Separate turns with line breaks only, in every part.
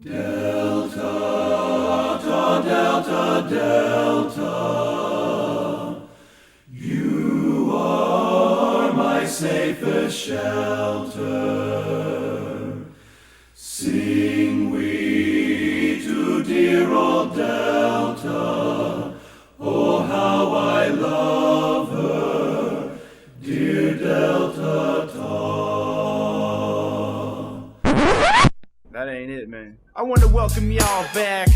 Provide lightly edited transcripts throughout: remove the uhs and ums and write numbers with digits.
Delta, ta, delta, delta, you are my safest shelter. Sing we to dear old Delta, oh how I love her, dear Delta Ta.
That ain't it, man. I want to welcome y'all back,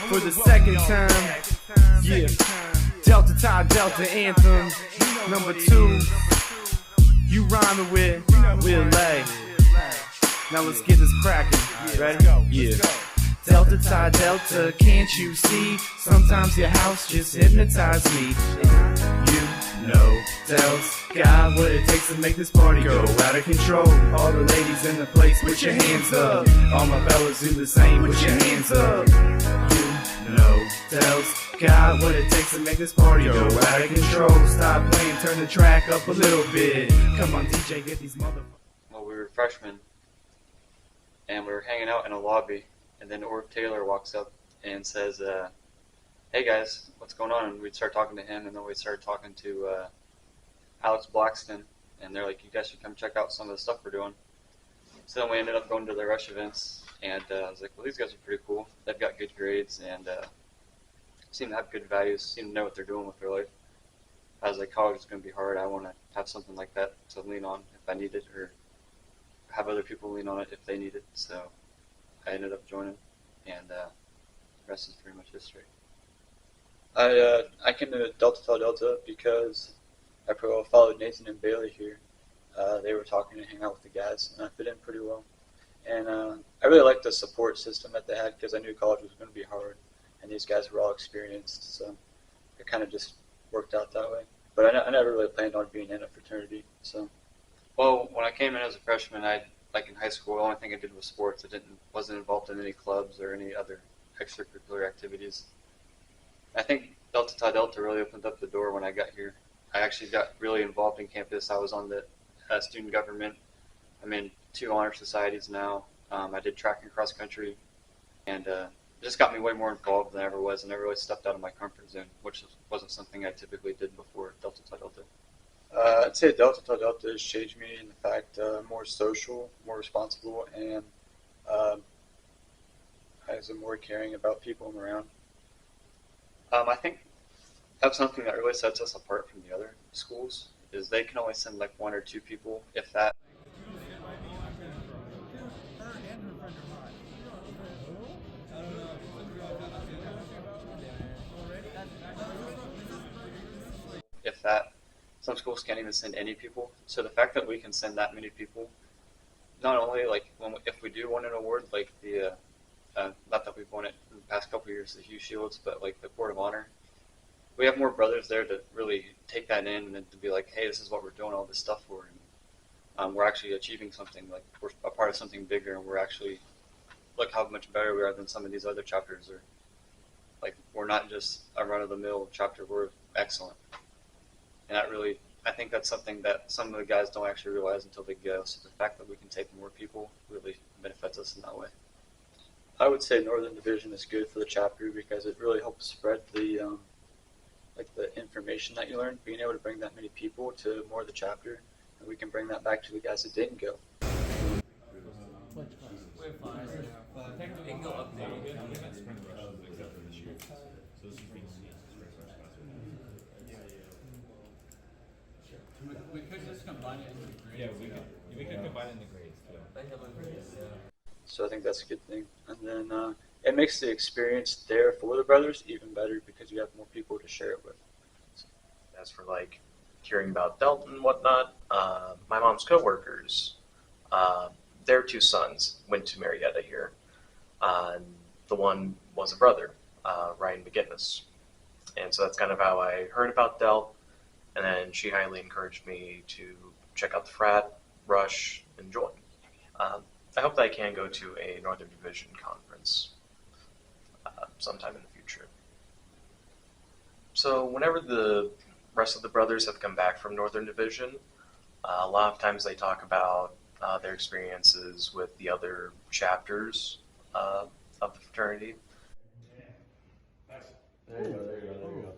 for the second time. Delta Tie Delta Anthem, number 2. You rhyming with Will Lay. Now let's get this cracking. Ready? Yeah. Delta Tie Delta, can't you see? Sometimes your house just hypnotized me. You know, tells God what it takes to make this party go out of control. All the ladies in the place, put your hands up. All my fellas do the same, put your hands up. You know, tells God what it takes to make this party go out of control. Stop playing, turn the track up a little bit. Come on, DJ, get these motherfuckers.
Well, we were freshmen, and we were hanging out in a lobby, and then Orv Taylor walks up and says, hey guys, what's going on? And we'd start talking to him, and then we'd start talking to Alex Blackston, and they're like, you guys should come check out some of the stuff we're doing. So then we ended up going to the Rush events, and I was like, well, these guys are pretty cool. They've got good grades, and seem to have good values, seem to know what they're doing with their life. I was like, college is going to be hard. I want to have something like that to lean on if I need it, or have other people lean on it if they need it. So I ended up joining, and the rest is pretty much history. I came to Delta Tau Delta because I followed Nathan and Bailey here. They were talking and hang out with the guys, and I fit in pretty well. And I really liked the support system that they had because I knew college was going to be hard, and these guys were all experienced, so it kind of just worked out that way. But I never really planned on being in a fraternity. So, well, when I came in as a freshman, like in high school, the only thing I did was sports. I wasn't involved in any clubs or any other extracurricular activities. I think Delta Tau Delta really opened up the door when I got here. I actually got really involved in campus. I was on the student government. I'm in 2 honor societies now. I did track and cross country, and it just got me way more involved than I ever was, and I really stepped out of my comfort zone, which wasn't something I typically did before Delta Tau Delta. I'd say Delta Tau Delta has changed me in the fact more social, more responsible, and as I'm more caring about people I'm around. I think that's something that really sets us apart from the other schools, is they can only send like 1 or 2 people, if that. If that, some schools can't even send any people. So the fact that we can send that many people, not only like if we do win an award, like the not that we've won it in the past couple of years, the Hugh Shields, but like the Court of Honor, we have more brothers there to really take that in and then to be like, hey, this is what we're doing all this stuff for, and we're actually achieving something, like we're a part of something bigger, and we're actually, look how much better we are than some of these other chapters. Or like, we're not just a run-of-the-mill chapter, we're excellent. And that really, I think that's something that some of the guys don't actually realize until they go. So the fact that we can take more people really benefits us in that way. I would say Northern Division is good for the chapter because it really helps spread the like the information that you learn. Being able to bring that many people to more of the chapter, and we can bring that back to the guys that didn't go.
We could just combine it into grades.
Yeah, we could combine it in the grades too.
So I think that's a good thing. And then it makes the experience there for the brothers even better because you have more people to share it with.
As for like hearing about Delta and whatnot, my mom's coworkers, their 2 sons went to Marietta here. And the one was a brother, Ryan McGinnis. And so that's kind of how I heard about Delt. And then she highly encouraged me to check out the frat, rush, and join. I hope that I can go to a Northern Division conference sometime in the future. So whenever the rest of the brothers have come back from Northern Division, a lot of times they talk about their experiences with the other chapters, of the fraternity.
There you go, there you go, there you go.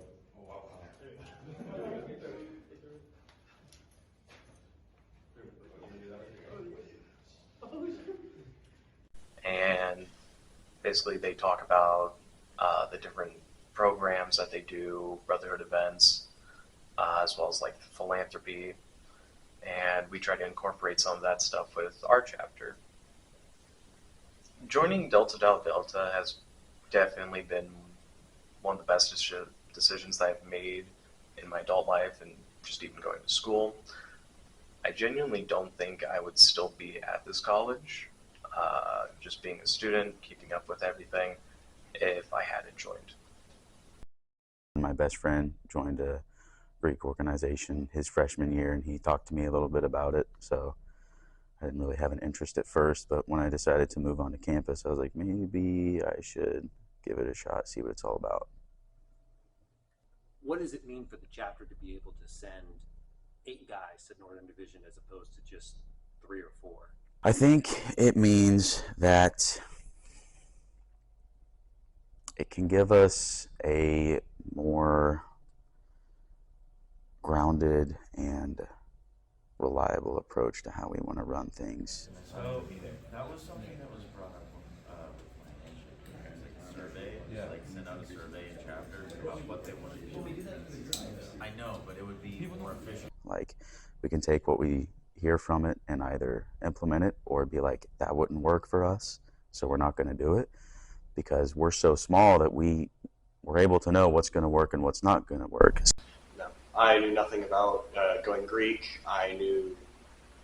And basically they talk about the different programs that they do, brotherhood events, as well as like philanthropy, and we try to incorporate some of that stuff with our chapter. Joining Delta Tau Delta has definitely been one of the best decisions that I've made in my adult life and just even going to school. I genuinely don't think I would still be at this college, just being a student, keeping up with everything, if I hadn't joined.
My best friend joined a Greek organization his freshman year, and he talked to me a little bit about it, so I didn't really have an interest at first, but when I decided to move onto campus, I was like, maybe I should give it a shot, see what it's all about.
What does it mean for the chapter to be able to send 8 guys to Northern Division as opposed to just 3 or 4?
I think it means that it can give us a more grounded and reliable approach to how we want to run things.
So that was something that was brought up with my like survey, like send out a survey in chapters about what they want to do. I know, but it would be more efficient.
Like, we can take what we hear from it and either implement it or be like, that wouldn't work for us, so we're not going to do it, because we're so small that we're able to know what's going to work and what's not going to work.
No, I knew nothing about going Greek. I knew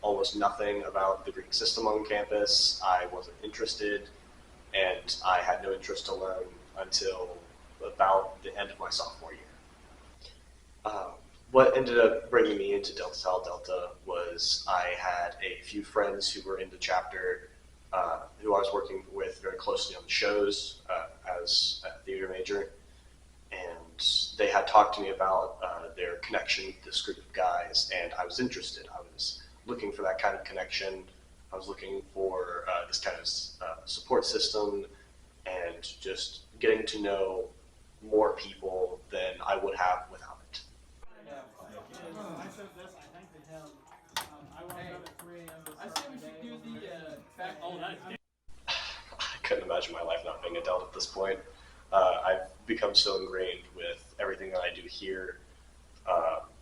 almost nothing about the Greek system on campus. I wasn't interested, and I had no interest to learn until about the end of my sophomore year. What ended up bringing me into Delta Tau Delta was I had a few friends who were in the chapter who I was working with very closely on the shows as a theater major, and they had talked to me about their connection with this group of guys, and I was interested. I was looking for that kind of connection. I was looking for this kind of support system and just getting to know more people than I would have without it.
I said this, I think to him, I woke up at 3 a.m. I said we should do the fact. Oh, nice.
I couldn't imagine my life not being a Delta at this point. I've become so ingrained with everything that I do here,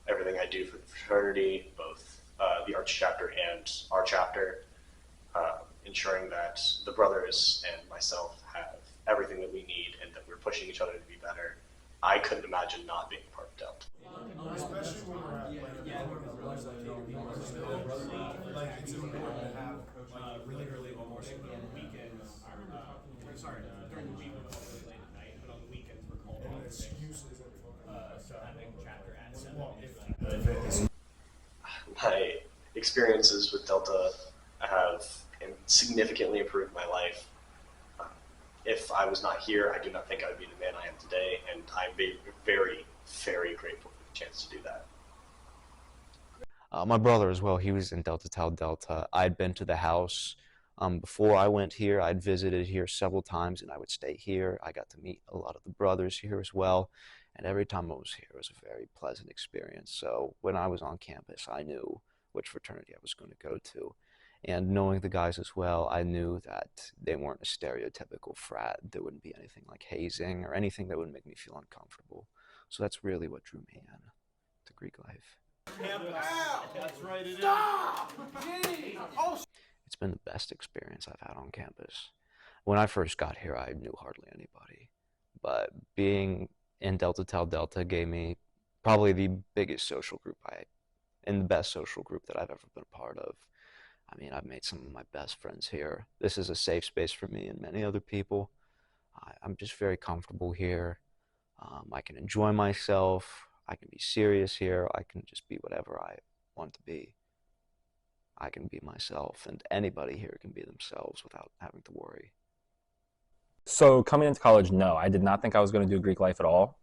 everything I do for the fraternity, both the arts chapter and our chapter, ensuring that the brothers and myself have everything that we need and that we're pushing each other to be better. I couldn't imagine not being part of Delta.
Especially when we're at like it's important to have really early hours on the weekends.
Sorry, during the week we're called really late at night, but on the weekends we're called
And
off.
excuses
So having chapter at 7 is
My experiences with Delta have significantly improved my life. If I was not here, I do not think I would be the man I am today, and I'm very, very grateful for the chance to do that.
My brother as well, he was in Delta Tau Delta. I'd been to the house before I went here. I'd visited here several times, and I would stay here. I got to meet a lot of the brothers here as well, and every time I was here, it was a very pleasant experience. So when I was on campus, I knew which fraternity I was going to go to. And knowing the guys as well, I knew that they weren't a stereotypical frat. There wouldn't be anything like hazing or anything that would make me feel uncomfortable. So that's really what drew me in to Greek life.
That's right, it Stop! Oh.
It's been the best experience I've had on campus. When I first got here, I knew hardly anybody. But being in Delta Tau Delta gave me probably the biggest social group and the best social group that I've ever been a part of. I mean, I've made some of my best friends here. This is a safe space for me and many other people. I'm just very comfortable here. I can enjoy myself. I can be serious here. I can just be whatever I want to be. I can be myself, and anybody here can be themselves without having to worry.
So coming into college, no, I did not think I was going to do Greek life at all.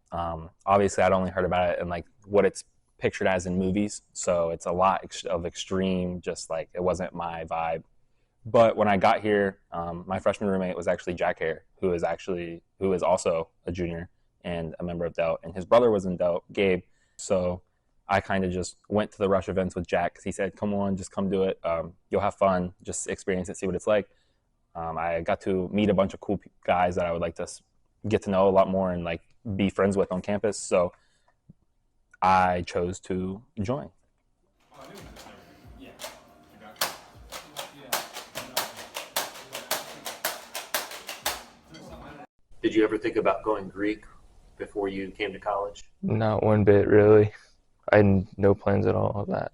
Obviously, I'd only heard about it in like what it's pictured as in movies. So it's a lot of extreme, just like it wasn't my vibe. But when I got here, my freshman roommate was actually Jack Hare, who is also a junior and a member of Delt, and his brother was in Delt, Gabe. So I kind of just went to the Rush events with Jack because he said, "Come on, just come do it. You'll have fun. Just experience it, see what it's like." I got to meet a bunch of cool guys that I would like to get to know a lot more and like be friends with on campus. So I chose to join.
Did you ever think about going Greek before you came to college?
Not one bit, really. I had no plans at all of that.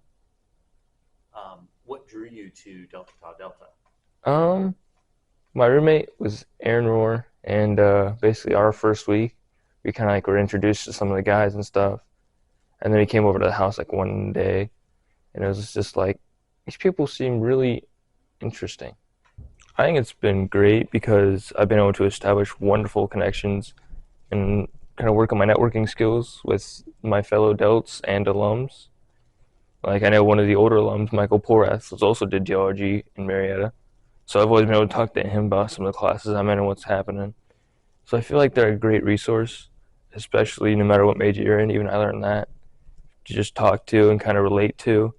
What drew you to Delta Tau Delta?
My roommate was Aaron Rohr, and basically our first week, we kind of like were introduced to some of the guys and stuff, and then he came over to the house like one day, and it was just like, these people seem really interesting. I think it's been great because I've been able to establish wonderful connections and kind of work on my networking skills with my fellow Delts and alums. Like I know one of the older alums, Michael Porath, also did geology in Marietta. So I've always been able to talk to him about some of the classes I'm in and what's happening. So I feel like they're a great resource, especially no matter what major you're in. Even I learned that to just talk to and kind of relate to,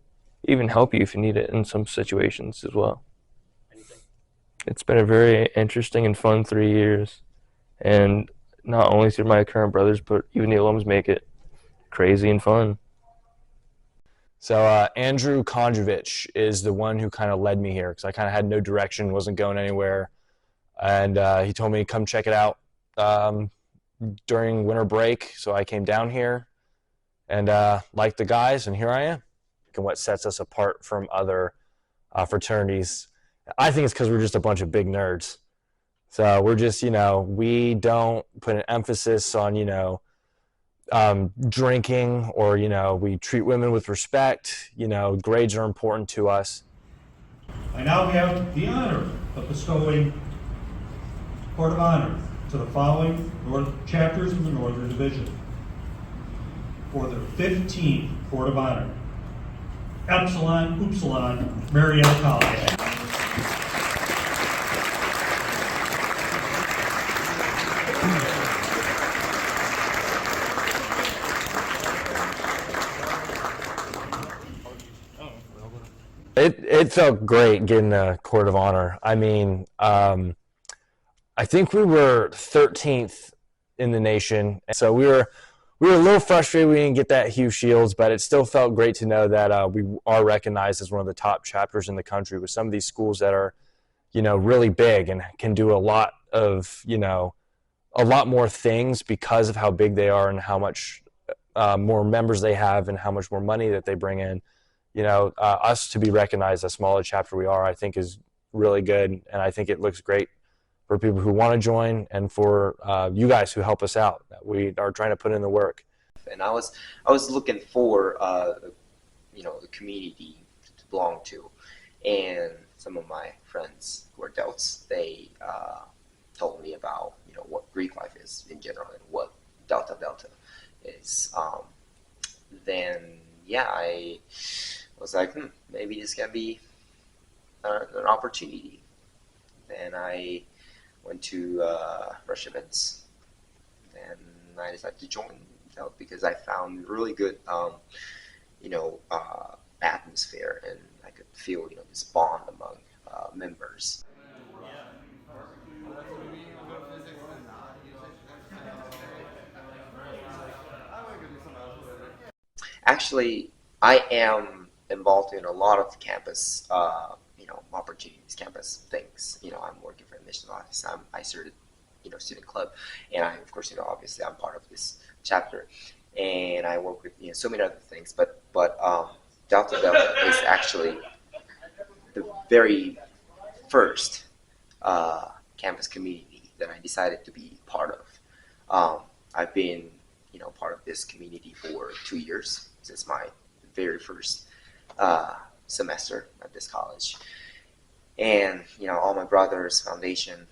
even help you if you need it in some situations as well. It's been a very interesting and fun 3 years, and not only through my current brothers, but even the alums make it crazy and fun.
So Andrew Kondrovich is the one who kind of led me here because I kind of had no direction, wasn't going anywhere, and he told me to come check it out during winter break. So I came down here and liked the guys, and here I am. And what sets us apart from other fraternities, I think it's because we're just a bunch of big nerds. So we're just, we don't put an emphasis on, drinking or, we treat women with respect. Grades are important to us.
I now have the honor of bestowing Court of Honor to the following chapters of the Northern Division. For their 15th Court of Honor, Epsilon Upsilon, Marietta College.
It felt great getting a Court of Honor. I mean, I think we were 13th in the nation, so we were a little frustrated we didn't get that Hugh Shields, but it still felt great to know that we are recognized as one of the top chapters in the country with some of these schools that are, really big and can do a lot of, a lot more things because of how big they are and how much more members they have and how much more money that they bring in. Us to be recognized as smaller chapter we are, I think is really good. And I think it looks great for people who want to join and for you guys who help us out. We are trying to put in the work.
And I was looking for, the community to belong to. And some of my friends who are Delts, they told me about, what Greek life is in general and what Delta is. I was like, maybe this can be an opportunity. Then I went to Rush events, and I decided to join Delt because I found really good, atmosphere, and I could feel, this bond among members. Actually, I am involved in a lot of campus, opportunities, campus things. I'm working for the admissions office. I started, student club, and I, of course, obviously I'm part of this chapter, and I work with, so many other things. But Delta is actually the very first campus community that I decided to be part of. I've been, part of this community for 2 years since my very first semester at this college. And, all my brothers, foundation,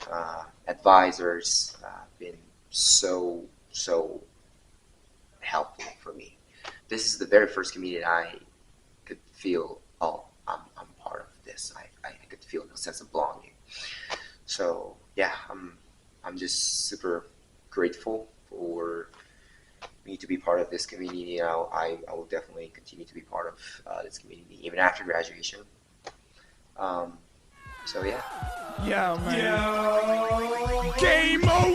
advisors, been so helpful for me. This is the very first community I could feel, I'm part of this. this. I could feel no sense of belonging. So yeah, I'm just super grateful for me to be part of this community. I will definitely continue to be part of this community even after graduation. So yeah.
Yeah, man. Yo. Game over.